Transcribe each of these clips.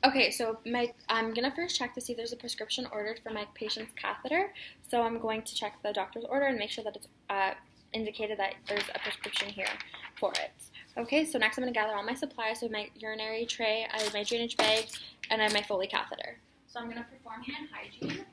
Okay, so I'm gonna first check to see if there's a prescription ordered for my patient's catheter. So I'm going to check the doctor's order and make sure that it's indicated that there's a prescription here for it. Okay, so next I'm gonna gather all my supplies. So my urinary tray, I have my drainage bag, and I have my Foley catheter. So I'm gonna perform hand hygiene.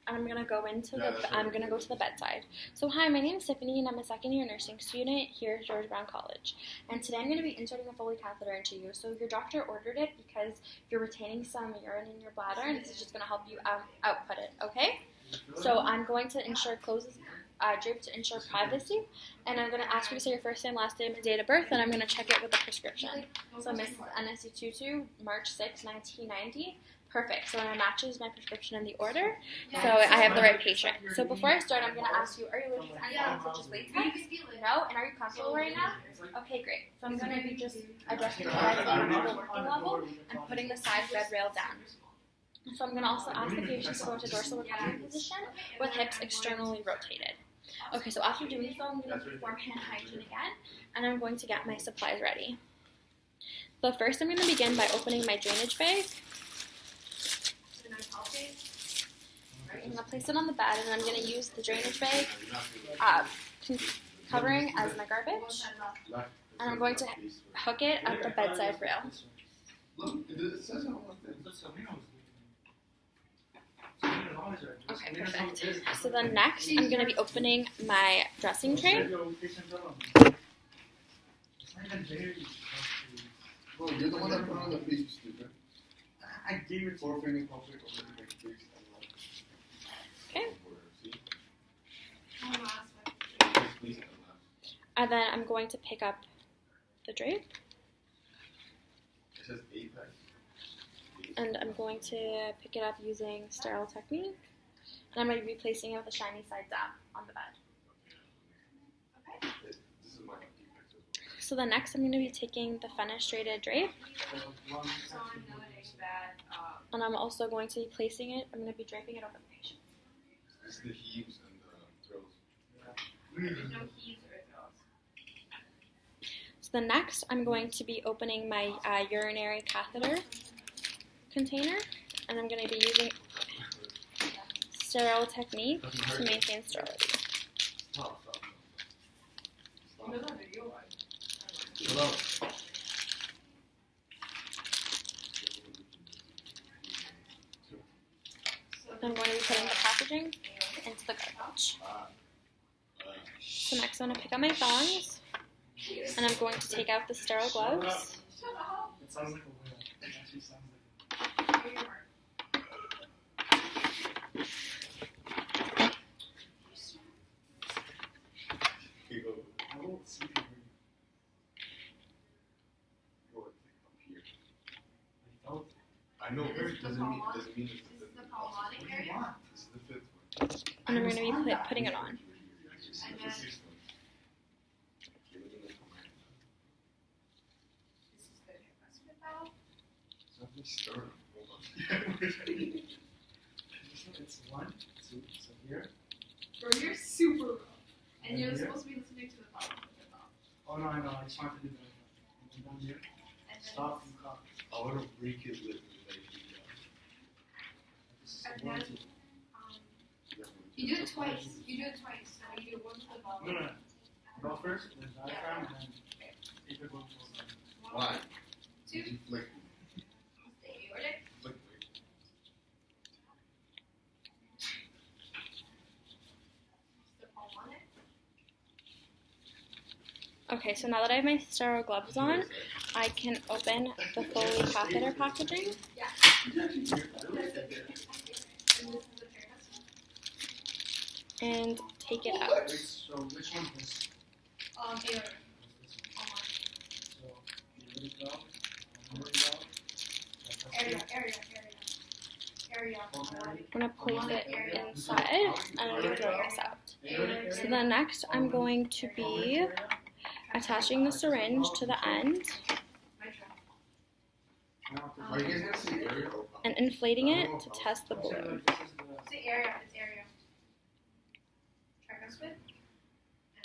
And I'm gonna go to the bedside. So hi, my name is Tiffany, and I'm a second-year nursing student here at George Brown College. And today I'm gonna be inserting a Foley catheter into you. So your doctor ordered it because you're retaining some urine in your bladder, and this is just gonna help you output it. Okay? So I'm going to ensure draped to ensure privacy, and I'm gonna ask you to say your first name, last name, and date of birth, and I'm gonna check it with a prescription. So Mrs. NSC Tutu, March 6, 1990. Perfect. So it matches my prescription in the order. So I have the right patient. So before I start, I'm going to ask you, are you allergic to anything such as latex? No? And are you comfortable right now? Okay, great. So I'm going to be just adjusting the legs down to the working level and putting the side bed rail down. So I'm going to also ask the patient to go into dorsal recovery position with hips externally rotated. Okay, so after doing so, I'm going to perform hand hygiene again, and I'm going to get my supplies ready. So first, I'm going to begin by opening my drainage bag. I'm going to place it on the bed, and I'm going to use the drainage bag covering as my garbage, and I'm going to hook it at the bedside rail. Okay, perfect. So then next, I'm going to be opening my dressing tray. Bro, you're the one that put on the face, you stupid. I gave it 4 finger conflict over the next face. Okay. And then I'm going to pick up the drape. It says Apex. And I'm going to pick it up using sterile technique. And I'm going to be placing it with the shiny side down on the bed. Okay. This is my Apex as well. So then next I'm going to be taking the fenestrated drape. And I'm also going to be placing it, I'm going to be draping it over the patient. This is the heaves and the throws. There's no heaves or throws. So then next I'm going to be opening my urinary catheter container. And I'm going to be using sterile technique to maintain sterility. Stop. I'm going to be putting the packaging into the garbage. So next I'm going to pick up my thongs, and I'm going to take out the sterile gloves. It sounds like a whale. It actually sounds like a whale. I won't see you. I felt it. I know, but it doesn't mean This is the pulmonic area. This is the 5th one. And I'm going to be putting it on. And then This is the 6th one. this is the investment valve. Something stirring. Hold on. It's 1, 2, so here. Bro, you're super rough. And you're supposed to be listening to the problem with your mouth. Oh no, I know. I just wanted to do that. And then down here. And then Stop and cough. I want to break his lip with This is And 1, then, 2. you do it twice. You do it twice. So you do one with the valve. No. Go first, then diaphragm, and then take the one close down. Why? Two. Did you flick me? The aortic. Flick me. The pulmonic. Okay, so now that I have my sterile gloves on, I can open the Foley catheter packaging Yeah. And this is the percussion. and take it out. So which one is Aortic. this one? Pulmonic. So the aortic valve, pulmonary valve, Area. pulmonary. I'm going to place it inside, and I'm going to draw this out. So then next, I'm going to be attaching the syringe to the end Are you guys going to see the area? and inflating it to test the balloon. It's the area. It's area. Tricuspid.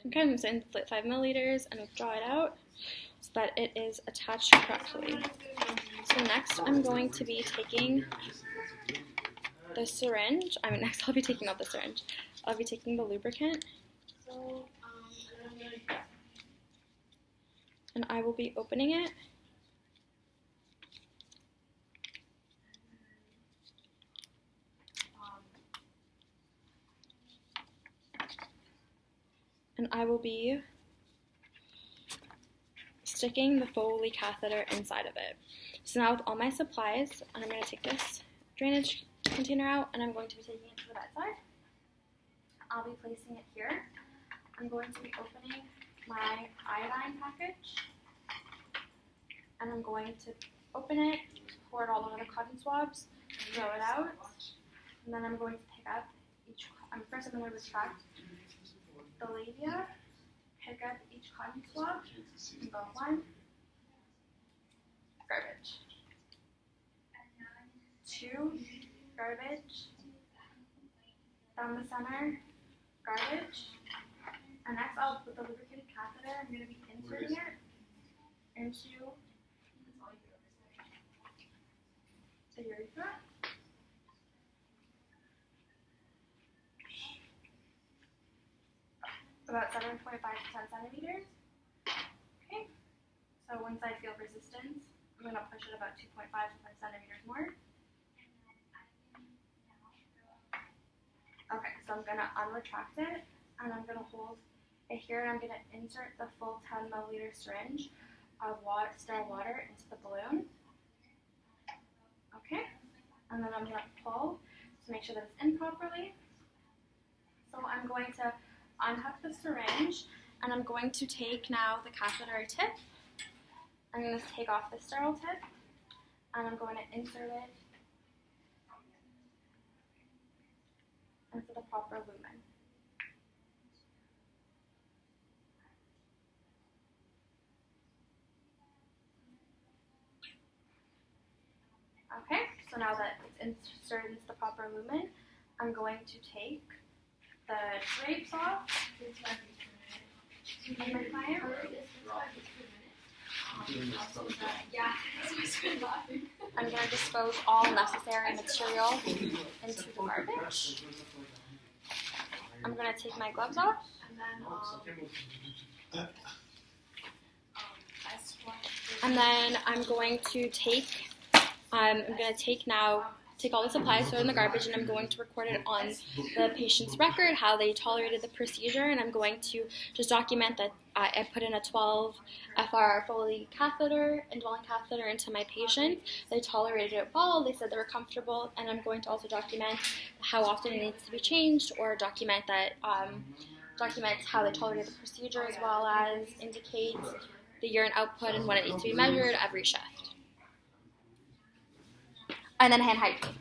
Okay, I'm going to inflate 5 milliliters and withdraw it out. so that it is attached correctly. So next I'm going to be taking the syringe. Next I'll be taking out the syringe. I'll be taking the lubricant. And I will be opening it. And I will be sticking the Foley catheter inside of it. So now with all my supplies, I'm going to take this drainage container out and I'm going to be taking it to the bedside. I'll be placing it here. I'm going to be opening my iodine package and I'm going to open it, pour it all over the cotton swabs, throw it out, and then I'm going to pick up first I'm going to retract the labia, pick up each cotton swab, and go one, garbage, two, garbage, down the center, garbage, and next with the lubricated catheter, I'm going to be inserting it into the urethra. About 7.5 to 10 centimeters. Okay, so once I feel resistance, I'm going to push it about 2.5 to 5 centimeters more. Okay, so I'm going to unretract it, and I'm going to hold it here, and I'm going to insert the full 10 milliliter syringe of sterile water into the balloon. Okay, and then I'm going to pull to make sure that it's in properly. So I'm going to unhook the syringe, and I'm going to take now the catheter tip. I'm going to take off the sterile tip, and I'm going to insert it into the proper lumen. Okay, so now that it's inserted into the proper lumen, I'm going to take the drapes off. I'm going to dispose all necessary material into the garbage. I'm going to take my gloves off. And then I'm going to take all the supplies, throw it in the garbage, and I'm going to record it on the patient's record, how they tolerated the procedure, and I'm going to just document that I put in a 12 FR Foley catheter, indwelling catheter into my patient. They tolerated it well, they said they were comfortable, and I'm going to also document how often it needs to be changed, or document documents how they tolerated the procedure, as well as indicates the urine output and when it needs to be measured every shift. And then hand hygiene.